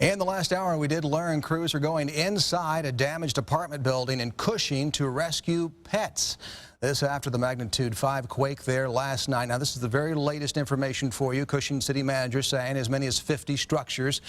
In the last hour, we did learn crews are going inside a damaged apartment building in Cushing to rescue pets. This after the magnitude 5 quake there last night. Now, this is the very latest information for you. Cushing City Manager saying as many as 50 structures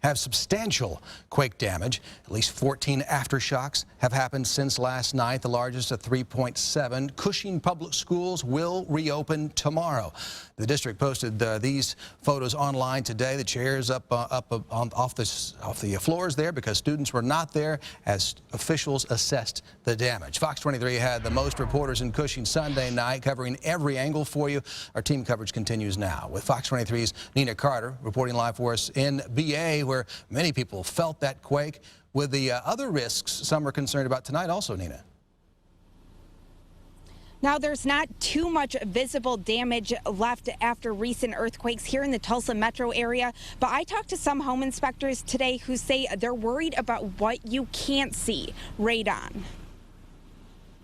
have substantial quake damage. At least 14 aftershocks have happened since last night, the largest at 3.7. Cushing Public Schools will reopen tomorrow. The district posted these photos online today. The chairs off the floors there because students were not there as officials assessed the damage. Fox 23 had the most reporters in Cushing Sunday night, covering every angle for you. Our team coverage continues now with Fox 23's Nina Carter reporting live for us in BA, where many people felt that quake. With the other risks some are concerned about tonight also, Nina. Now, there's not too much visible damage left after recent earthquakes here in the Tulsa metro area, but I talked to some home inspectors today who say they're worried about what you can't see, radon.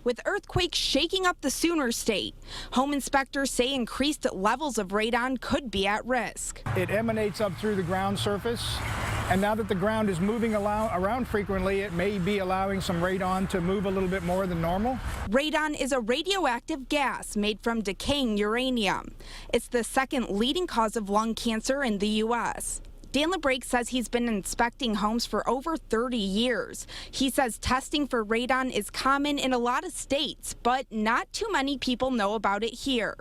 With earthquakes shaking up the Sooner State, home inspectors say increased levels of radon could be at risk. It emanates up through the ground surface, and now that the ground is moving around frequently, it may be allowing some radon to move a little bit more than normal. Radon is a radioactive gas made from decaying uranium. It's the second leading cause of lung cancer in the U.S. Dan LeBrake says he's been inspecting homes for over 30 years. He says testing for radon is common in a lot of states, but not too many people know about it here.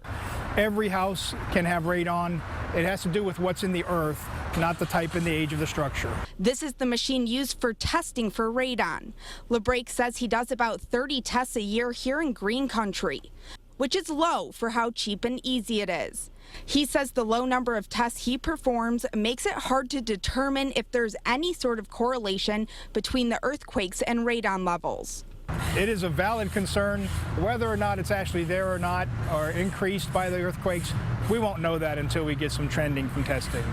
Every house can have radon. It has to do with what's in the earth, not the type and the age of the structure. This is the machine used for testing for radon. LeBrake says he does about 30 tests a year here in Green Country, which is low for how cheap and easy it is. He says the low number of tests he performs makes it hard to determine if there's any sort of correlation between the earthquakes and radon levels. It is a valid concern. Whether or not it's actually there or not, or increased by the earthquakes, we won't know that until we get some trending from testing.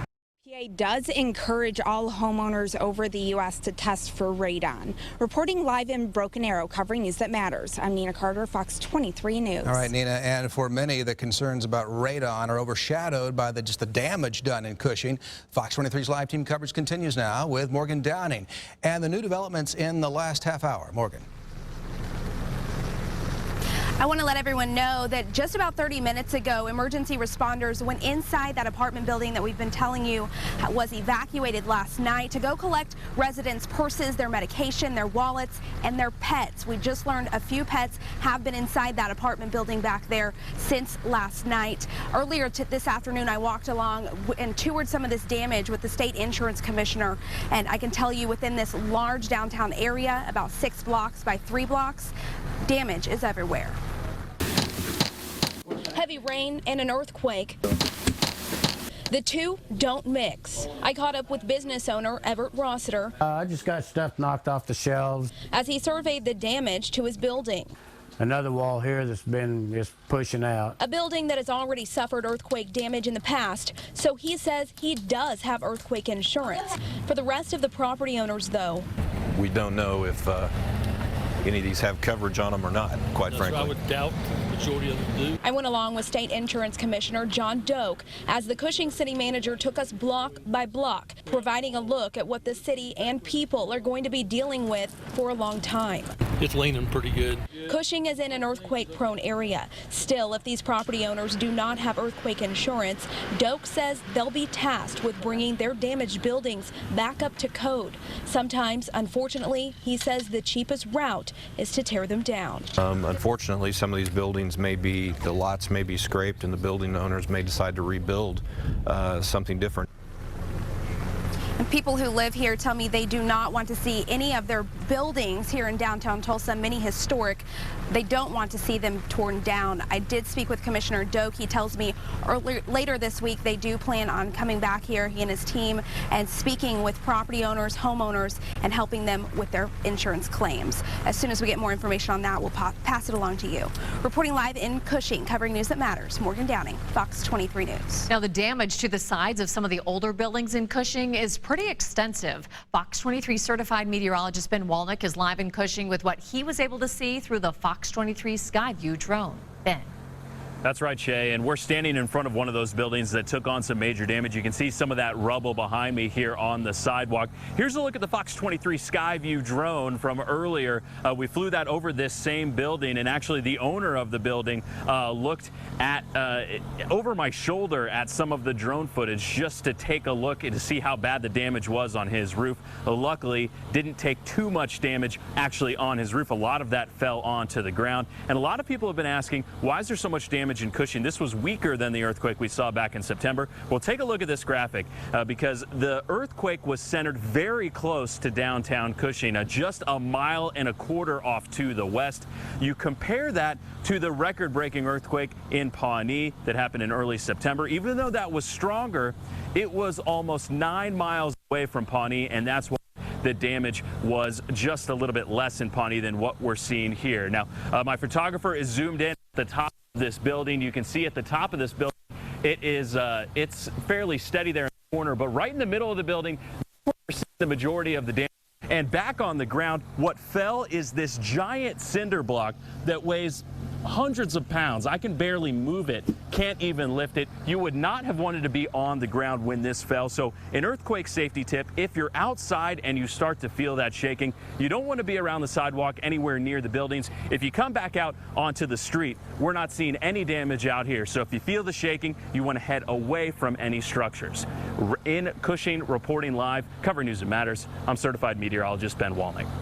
PA does encourage all homeowners over the U.S. to test for radon. Reporting live in Broken Arrow, covering News That Matters, I'm Nina Carter, Fox 23 News. All right, Nina, and for many, the concerns about radon are overshadowed by just the damage done in Cushing. Fox 23's live team coverage continues now with Morgan Downing and the new developments in the last half hour. Morgan. I want to let everyone know that just about 30 minutes ago, emergency responders went inside that apartment building that we've been telling you was evacuated last night to go collect residents' purses, their medication, their wallets, and their pets. We just learned a few pets have been inside that apartment building back there since last night. Earlier this afternoon, I walked along and toured some of this damage with the state insurance commissioner, and I can tell you within this large downtown area, about 6 blocks by 3 blocks, damage is everywhere. Heavy rain and an earthquake. The two don't mix. I caught up with business owner Everett Rossiter. I just got stuff knocked off the shelves. As he surveyed the damage to his building. Another wall here that's been just pushing out. A building that has already suffered earthquake damage in the past, so he says he does have earthquake insurance. For the rest of the property owners, though, we don't know if any of these have coverage on them or not, quite frankly. I would doubt the majority of them do. I went along with State Insurance Commissioner John Doak as the Cushing City Manager took us block by block, providing a look at what the city and people are going to be dealing with for a long time. It's leaning pretty good. Cushing is in an earthquake-prone area. Still, if these property owners do not have earthquake insurance, Doak says they'll be tasked with bringing their damaged buildings back up to code. Sometimes, unfortunately, he says the cheapest route is to tear them down. Unfortunately, some of these buildings the lots may be scraped and the building owners may decide to rebuild something different. And people who live here tell me they do not want to see any of their buildings here in downtown Tulsa, many historic. They don't want to see them torn down. I did speak with Commissioner Doak. He tells me later this week they do plan on coming back here, he and his team, and speaking with property owners, homeowners, and helping them with their insurance claims. As soon as we get more information on that, we'll pass it along to you. Reporting live in Cushing, covering News That Matters, Morgan Downing, Fox 23 News. Now, the damage to the sides of some of the older buildings in Cushing is pretty extensive. Fox 23 certified meteorologist Ben Walnick is live in Cushing with what he was able to see through the Fox 23 Skyview drone. Ben. That's right, Shay, and we're standing in front of one of those buildings that took on some major damage. You can see some of that rubble behind me here on the sidewalk. Here's a look at the Fox 23 Skyview drone from earlier. We flew that over this same building, and actually the owner of the building looked at over my shoulder at some of the drone footage just to take a look and to see how bad the damage was on his roof. Luckily, didn't take too much damage actually on his roof. A lot of that fell onto the ground, and a lot of people have been asking, why is there so much damage in Cushing? This was weaker than the earthquake we saw back in September. Well, take a look at this graphic because the earthquake was centered very close to downtown Cushing, just a mile and a quarter off to the west. You compare that to the record-breaking earthquake in Pawnee that happened in early September. Even though that was stronger, it was almost 9 miles away from Pawnee, and that's why the damage was just a little bit less in Pawnee than what we're seeing here. Now, my photographer is zoomed in at the top of this building. You can see at the top of this building, it's fairly steady there in the corner, but right in the middle of the building, we're seeing the majority of the damage. And back on the ground, what fell is this giant cinder block that weighs hundreds of pounds. I can barely move it, can't even lift it. You would not have wanted to be on the ground when this fell. So an earthquake safety tip, if you're outside and you start to feel that shaking, you don't want to be around the sidewalk anywhere near the buildings. If you come back out onto the street, we're not seeing any damage out here. So if you feel the shaking, you want to head away from any structures. In Cushing, reporting live, Cover News That Matters, I'm certified meteorologist Ben Walnick.